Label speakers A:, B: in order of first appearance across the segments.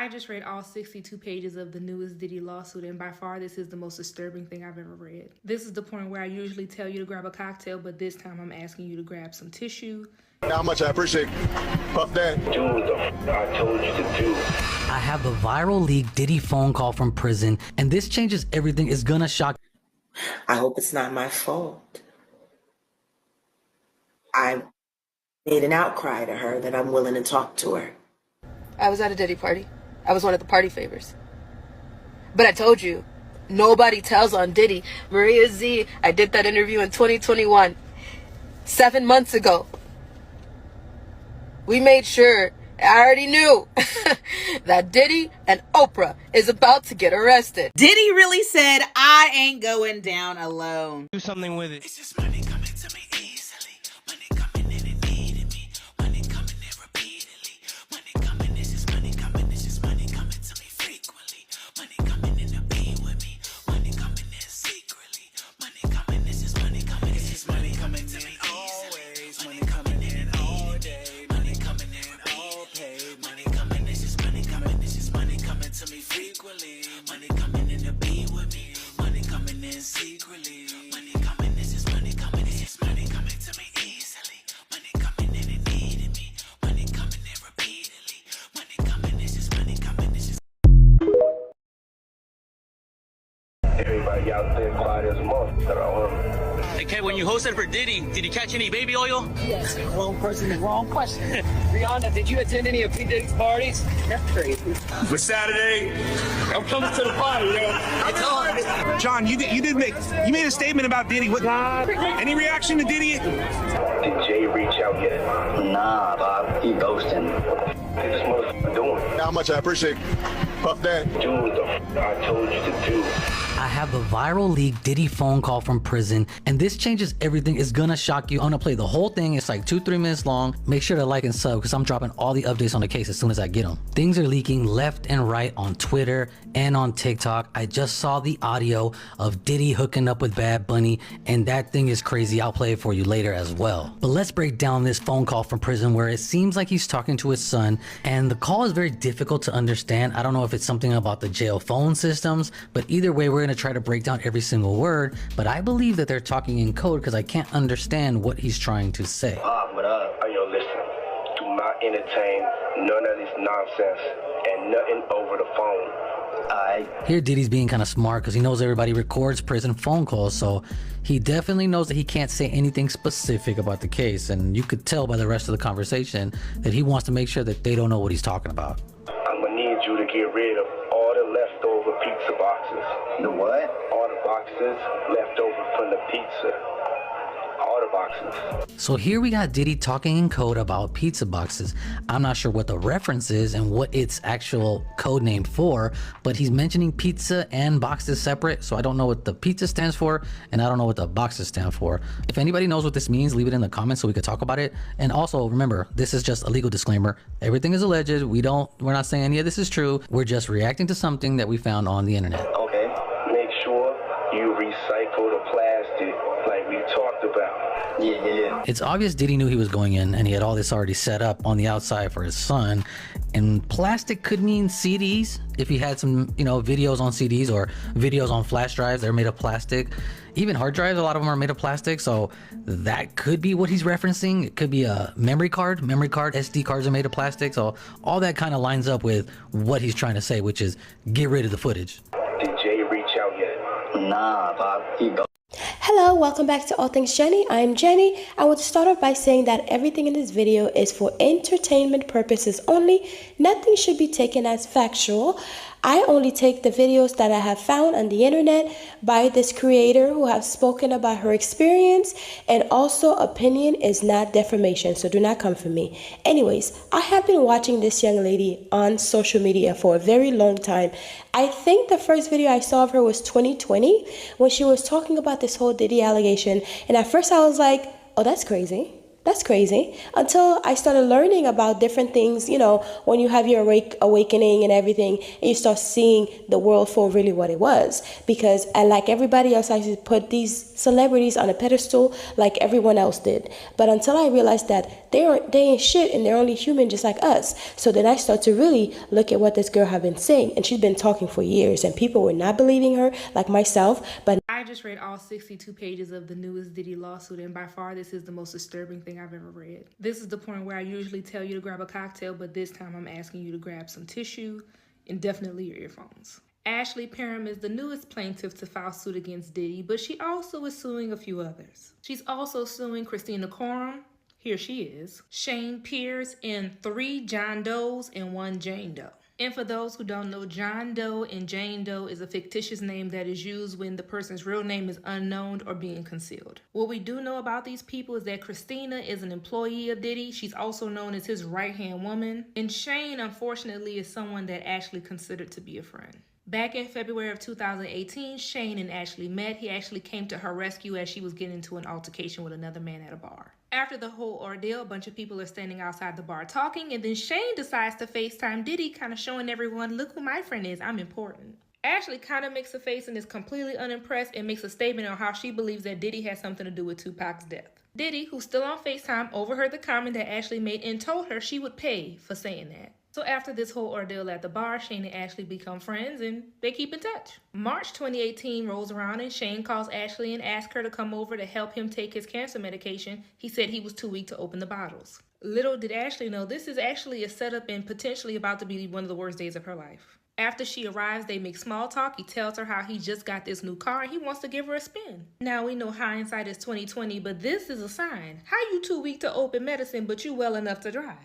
A: I just read all 62 pages of the newest Diddy lawsuit, and by far this is the most disturbing thing I've ever read. This is the point where I usually tell you to grab a cocktail, but this time I'm asking you to grab some tissue.
B: How much I appreciate Puff Dad.
C: Do what the I told you to do.
D: I have the viral leaked Diddy phone call from prison, and this changes everything. It's gonna shock.
E: I hope it's not my fault. I made an outcry to her that I'm willing to talk to her.
F: I was at a Diddy party. I was one of the party favors. But I told you, nobody tells on Diddy. Maria Z, I did that interview in 2021, 7 months ago. We made sure, I already knew, that Diddy and Oprah is about to get arrested.
G: Diddy really said, I ain't going down alone.
H: Do something with it.
I: It's just money coming to me easily. Money coming in and needing me. Money coming in repeatedly. Money coming, it's just money coming. It's just money coming to me frequently. Money coming in to be with me. Money coming in secretly. Money coming, it's just money coming. It's just money coming to me always. Money coming in all day. Money coming in all paid. Money coming, it's just money coming. It's just money coming to me frequently. Money coming in to be with me. Money coming in secretly. Money coming, it's just money coming. It's just money coming to me easily. Money coming in and needing me. Money coming in repeatedly. Money coming, it's just money coming. It's just
C: Everybody out there quiet as a motherfucker.
H: Hey, Kay, when you hosted for Diddy, did you catch any baby oil?
J: Yes, wrong person, the wrong question. Rihanna, did you attend any of P. Diddy's parties? That's crazy.
B: For Saturday,
C: I'm coming to the party, yo.
J: It's on.
K: John, you made a statement about Diddy. What? Any reaction to Diddy?
C: Did Jay reach out yet?
J: Nah, Bob, he ghosting.
C: What this motherfucker doing?
B: how much I appreciate Puff Dad.
C: Do what the I told you to do.
D: I have the viral leaked Diddy phone call from prison, and this changes everything. It's gonna shock you. I'm gonna play the whole thing. It's like 2-3 minutes long. Make sure to like and sub because I'm dropping all the updates on the case as soon as I get them. Things are leaking left and right on Twitter and on TikTok. I just saw the audio of Diddy hooking up with Bad Bunny, and that thing is crazy. I'll play it for you later as well. But let's break down this phone call from prison where it seems like he's talking to his son, and the call is very difficult to understand. I don't know if it's something about the jail phone systems, but either way, we're gonna try to break down every single word, but I believe that they're talking in code because I can't understand what he's trying to say.
C: What up? Yo, listen. Do not entertain none of this nonsense and nothing over the phone.
D: Here Diddy's being kind of smart because he knows everybody records prison phone calls, so he definitely knows that he can't say anything specific about the case, and you could tell by the rest of the conversation that he wants to make sure that they don't know what he's talking about.
C: I'm gonna need you to get rid of all the leftover pizza boxes.
J: The what?
C: All the boxes left over from the pizza. All the boxes.
D: So here we got Diddy talking in code about pizza boxes. I'm not sure what the reference is and what its actual code name for, but he's mentioning pizza and boxes separate, so I don't know what the pizza stands for and I don't know what the boxes stand for. If anybody knows what this means, leave it in the comments so we could talk about it. And also remember, this is just a legal disclaimer. Everything is alleged. We're not saying any of this is true. We're just reacting to something that we found on the internet.
C: Okay. Make sure you recycle the plastic like we talked about.
J: Yeah.
D: It's obvious Diddy knew he was going in and he had all this already set up on the outside for his son. And plastic could mean CDs. If he had some, videos on CDs or videos on flash drives, they're made of plastic. Even hard drives, a lot of them are made of plastic. So that could be what he's referencing. It could be a memory card, SD cards are made of plastic. So all that kind of lines up with what he's trying to say, which is get rid of the footage.
C: Did Jay reach out yet?
J: Nah, Bob, he ghosting.
L: Hello, welcome back to All Things Jenny. I'm Jenny. I want to start off by saying that everything in this video is for entertainment purposes only. Nothing should be taken as factual. I only take the videos that I have found on the internet by this creator who have spoken about her experience, and also opinion is not defamation, so do not come for me. Anyways, I have been watching this young lady on social media for a very long time. I think the first video I saw of her was 2020 when she was talking about this whole Diddy allegation, and at first I was like, oh, that's crazy. That's crazy. Until I started learning about different things, when you have your awakening and everything, and you start seeing the world for really what it was. Because like everybody else, I used to put these celebrities on a pedestal like everyone else did. But until I realized that they ain't shit and they're only human just like us. So then I start to really look at what this girl had been saying. And she's been talking for years and people were not believing her, like myself. But
A: I just read all 62 pages of the newest Diddy lawsuit, and by far this is the most disturbing thing I've ever read. This is the point where I usually tell you to grab a cocktail, but this time I'm asking you to grab some tissue and definitely your earphones. Ashley Parham is the newest plaintiff to file suit against Diddy, but she also is suing a few others. She's also suing Christina Coram, here she is, Shane Pierce, and 3 John Does and 1 Jane Doe. And for those who don't know, John Doe and Jane Doe is a fictitious name that is used when the person's real name is unknown or being concealed. What we do know about these people is that Christina is an employee of Diddy. She's also known as his right-hand woman. And Shane, unfortunately, is someone that Ashley considered to be a friend. Back in February of 2018, Shane and Ashley met. He actually came to her rescue as she was getting into an altercation with another man at a bar. After the whole ordeal, a bunch of people are standing outside the bar talking, and then Shane decides to FaceTime Diddy, kind of showing everyone, look who my friend is, I'm important. Ashley kind of makes a face and is completely unimpressed and makes a statement on how she believes that Diddy has something to do with Tupac's death. Diddy, who's still on FaceTime, overheard the comment that Ashley made and told her she would pay for saying that. So after this whole ordeal at the bar, Shane and Ashley become friends and they keep in touch. March 2018 rolls around and Shane calls Ashley and asks her to come over to help him take his cancer medication. He said he was too weak to open the bottles. Little did Ashley know this is actually a setup and potentially about to be one of the worst days of her life. After she arrives, they make small talk. He tells her how he just got this new car and he wants to give her a spin. Now we know hindsight is 20/20, but this is a sign. How you too weak to open medicine, but you well enough to drive?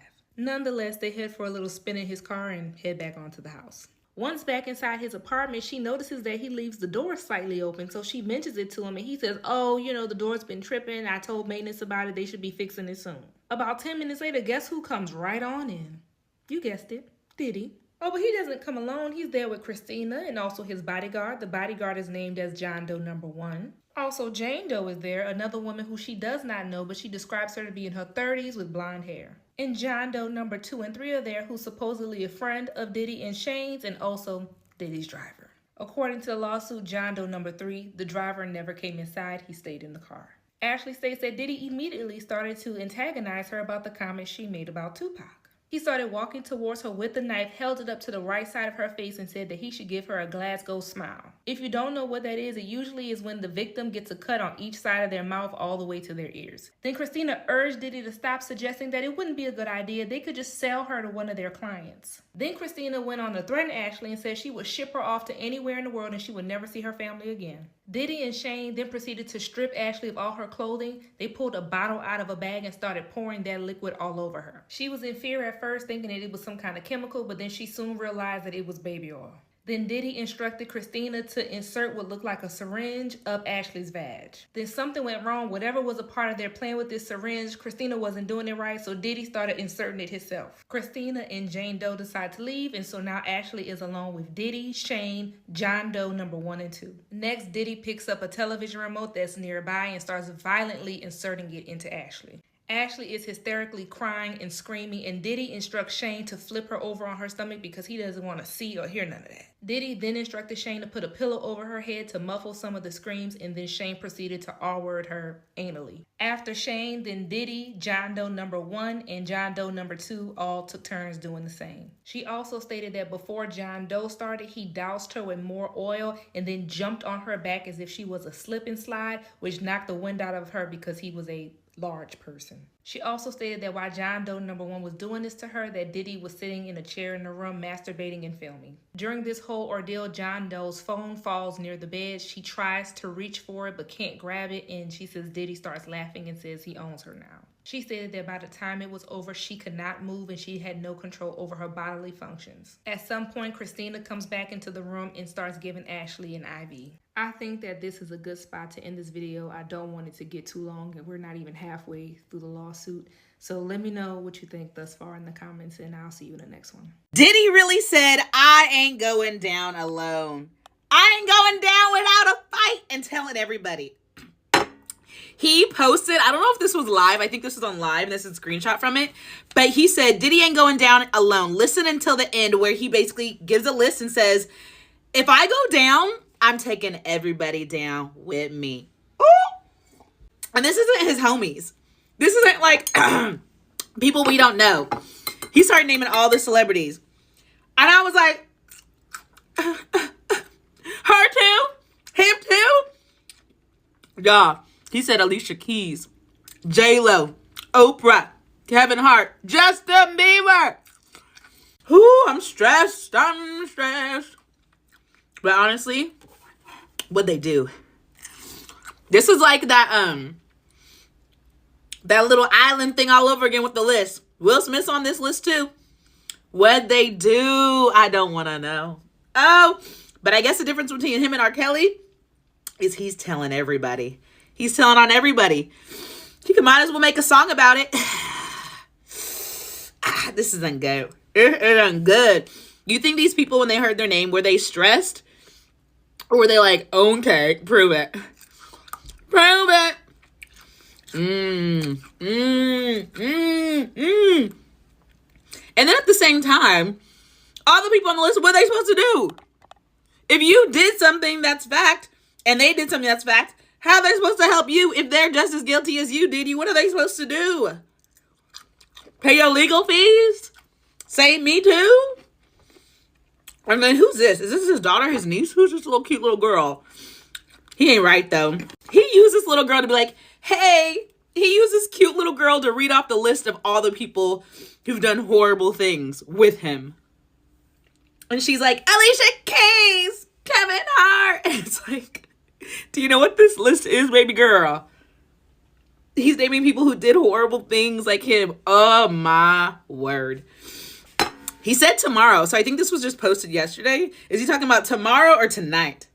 A: Nonetheless, they head for a little spin in his car and head back onto the house. Once back inside his apartment, she notices that he leaves the door slightly open, so she mentions it to him and he says, oh, the door's been tripping. I told maintenance about it. They should be fixing it soon. About 10 minutes later, guess who comes right on in? You guessed it, Diddy. Oh, but he doesn't come alone. He's there with Christina and also his bodyguard. The bodyguard is named as John Doe number 1. Also, Jane Doe is there, another woman who she does not know, but she describes her to be in her 30s with blonde hair. And John Doe number 2 and 3 are there, who's supposedly a friend of Diddy and Shane's and also Diddy's driver. According to the lawsuit, John Doe number 3, the driver never came inside, he stayed in the car. Ashley states that Diddy immediately started to antagonize her about the comments she made about Tupac. He started walking towards her with the knife, held it up to the right side of her face and said that he should give her a Glasgow smile. If you don't know what that is, it usually is when the victim gets a cut on each side of their mouth all the way to their ears. Then Christina urged Diddy to stop, suggesting that it wouldn't be a good idea. They could just sell her to one of their clients. Then Christina went on to threaten Ashley and said she would ship her off to anywhere in the world and she would never see her family again. Diddy and Shane then proceeded to strip Ashley of all her clothing. They pulled a bottle out of a bag and started pouring that liquid all over her. She was in fear at first, thinking that it was some kind of chemical, but then she soon realized that it was baby oil. Then Diddy instructed Christina to insert what looked like a syringe up Ashley's vag. Then something went wrong. Whatever was a part of their plan with this syringe, Christina wasn't doing it right, so Diddy started inserting it himself. Christina and Jane Doe decide to leave, and so now Ashley is alone with Diddy, Shane, John Doe number 1 and 2. Next, Diddy picks up a television remote that's nearby and starts violently inserting it into Ashley. Ashley is hysterically crying and screaming, and Diddy instructs Shane to flip her over on her stomach because he doesn't want to see or hear none of that. Diddy then instructed Shane to put a pillow over her head to muffle some of the screams, and then Shane proceeded to R-word her anally. After Shane, then Diddy, John Doe number 1, and John Doe number 2 all took turns doing the same. She also stated that before John Doe started, he doused her with more oil and then jumped on her back as if she was a slip and slide, which knocked the wind out of her because he was a large person. She also stated that while John Doe number 1 was doing this to her, that Diddy was sitting in a chair in the room masturbating and filming. During this whole ordeal, John Doe's phone falls near the bed. She tries to reach for it but can't grab it, and she says Diddy starts laughing and says he owns her now. She stated that by the time it was over, she could not move and she had no control over her bodily functions. At some point, Christina comes back into the room and starts giving Ashley an IV. I think that this is a good spot to end this video. I don't want it to get too long, and we're not even halfway through the lawsuit. So let me know what you think thus far in the comments, and I'll see you in the next one.
G: Diddy really said, I ain't going down alone. I ain't going down without a fight, and telling everybody, He posted, I don't know if this was live. I think this was on live, and this is a screenshot from it. But he said, Diddy ain't going down alone. Listen until the end, where he basically gives a list and says, if I go down, I'm taking everybody down with me. Ooh. And this isn't his homies. This isn't like people we don't know. He started naming all the celebrities. And I was like, her too? Him too? Yeah. He said Alicia Keys, J-Lo, Oprah, Kevin Hart, Justin Bieber. Ooh, I'm stressed. But honestly, what'd they do? This is like that little island thing all over again with the list. Will Smith's on this list too. What'd they do? I don't want to know. Oh, but I guess the difference between him and R. Kelly is he's telling everybody. He's telling on everybody. He might as well make a song about it. This isn't good. It isn't good. You think these people, when they heard their name, were they stressed? Or were they like, okay, prove it. Prove it. And then at the same time, all the people on the list, what are they supposed to do? If you did something that's fact, and they did something that's fact, how are they supposed to help you if they're just as guilty as you did? What are they supposed to do? Pay your legal fees? Say me too? And then who's this? Is this his daughter, his niece? Who's this little cute little girl? He ain't right though. He used this little girl to be like, hey, he used this cute little girl to read off the list of all the people who've done horrible things with him. And she's like, Alicia Keys, Kevin Hart. And it's like, do you know what this list is, baby girl? He's naming people who did horrible things like him. Oh my word. He said tomorrow. So I think this was just posted yesterday. Is he talking about tomorrow or tonight?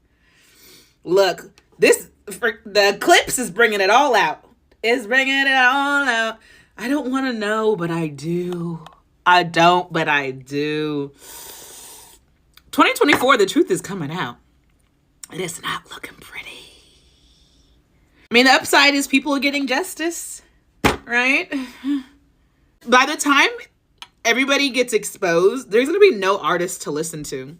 G: Look, the clips is bringing it all out. It's bringing it all out. I don't want to know, but I do. I don't, but I do. 2024, the truth is coming out. It is not looking pretty. I mean, the upside is people are getting justice, right? By the time everybody gets exposed, there's going to be no artist to listen to.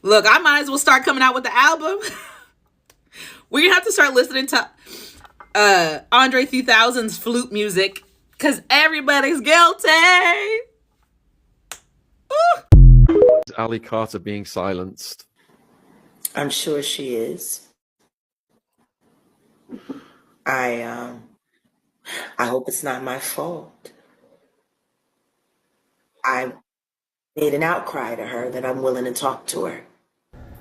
G: Look, I might as well start coming out with the album. We're going to have to start listening to Andre 3000's flute music because everybody's guilty. Ooh.
M: Is Ali Carter being silenced?
E: I'm sure she is. I hope it's not my fault. I made an outcry to her that I'm willing to talk to her.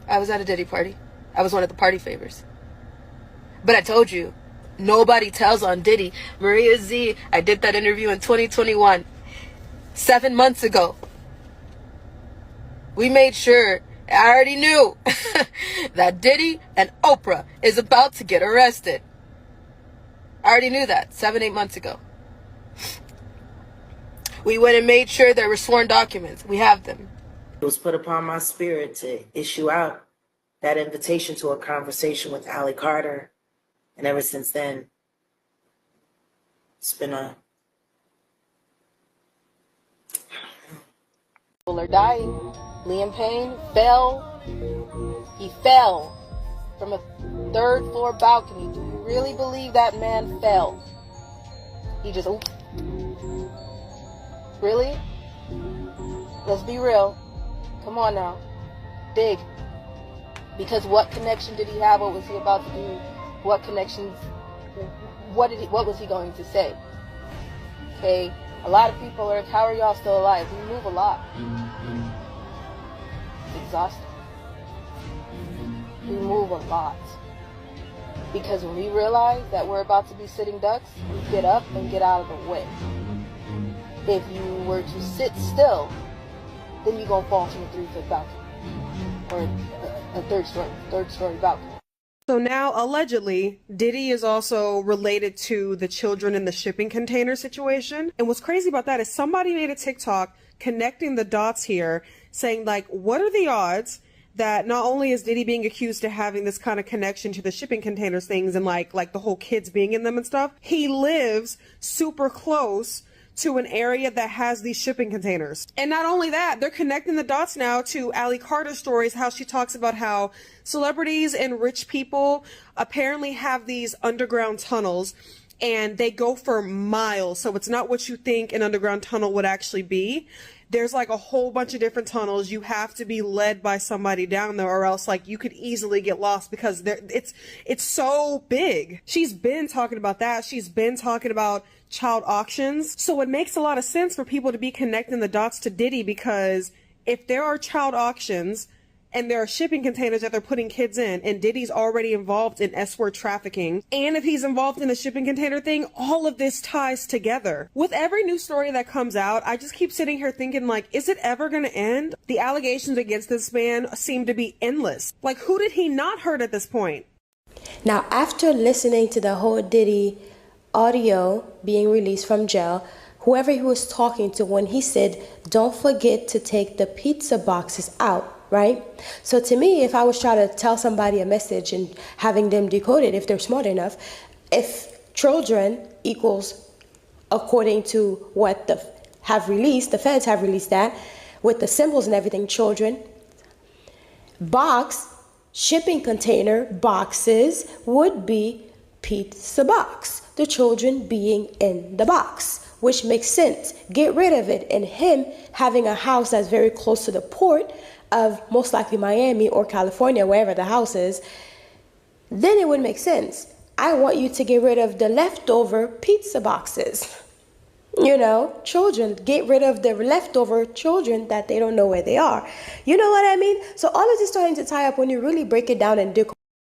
F: I was at a Diddy party. I was one of the party favors. But I told you, nobody tells on Diddy. Maria Z, I did that interview in 2021. 7 months ago. We made sure, I already knew, that Diddy and Oprah is about to get arrested. I already knew that 7-8 months ago. We went and made sure there were sworn documents. We have them.
E: It was put upon my spirit to issue out that invitation to a conversation with Ali Carter. And ever since then, it's been a...
F: People are dying. Liam Payne fell. He fell from a 3rd floor balcony. Do you really believe that man fell? He just... Oops. Really? Let's be real. Come on now. Big. Because what connection did he have? What was he about to do? What connections? What was he going to say? Okay. A lot of people are like, how are y'all still alive? We move a lot. It's exhausting. We move a lot. Because when we realize that we're about to be sitting ducks, we get up and get out of the way. If you were to sit still, then you're going to fall from a 3-foot balcony. Or a third story balcony.
N: So now, allegedly, Diddy is also related to the children in the shipping container situation. And what's crazy about that is somebody made a TikTok connecting the dots here, saying, like, what are the odds that not only is Diddy being accused of having this kind of connection to the shipping containers things and like the whole kids being in them and stuff, he lives super close to an area that has these shipping containers. And not only that, they're connecting the dots now to Ally Carter's stories, how she talks about how celebrities and rich people apparently have these underground tunnels and they go for miles. So it's not what you think an underground tunnel would actually be. There's like a whole bunch of different tunnels. You have to be led by somebody down there or else like you could easily get lost because it's so big. She's been talking about that. She's been talking about child auctions. So it makes a lot of sense for people to be connecting the dots to Diddy, because if there are child auctions and there are shipping containers that they're putting kids in, and Diddy's already involved in S-word trafficking, and if he's involved in the shipping container thing, all of this ties together. With every new story that comes out, I just keep sitting here thinking, like, is it ever gonna end? The allegations against this man seem to be endless. Like, who did he not hurt at this point?
L: Now, after listening to the whole Diddy audio being released from jail, whoever he was talking to, when he said, don't forget to take the pizza boxes out, right? So to me, if I was trying to tell somebody a message and having them decode it, if they're smart enough, if children equals, according to what the feds have released that, with the symbols and everything, children, box, shipping container, boxes would be pizza box, the children being in the box, which makes sense. Get rid of it. And him having a house that's very close to the port of most likely Miami or California, wherever the house is, then it would make sense. I want you to get rid of the leftover pizza boxes. You know, children, get rid of the leftover children that they don't know where they are. You know what I mean? So all of this is starting to tie up when you really break it down and decode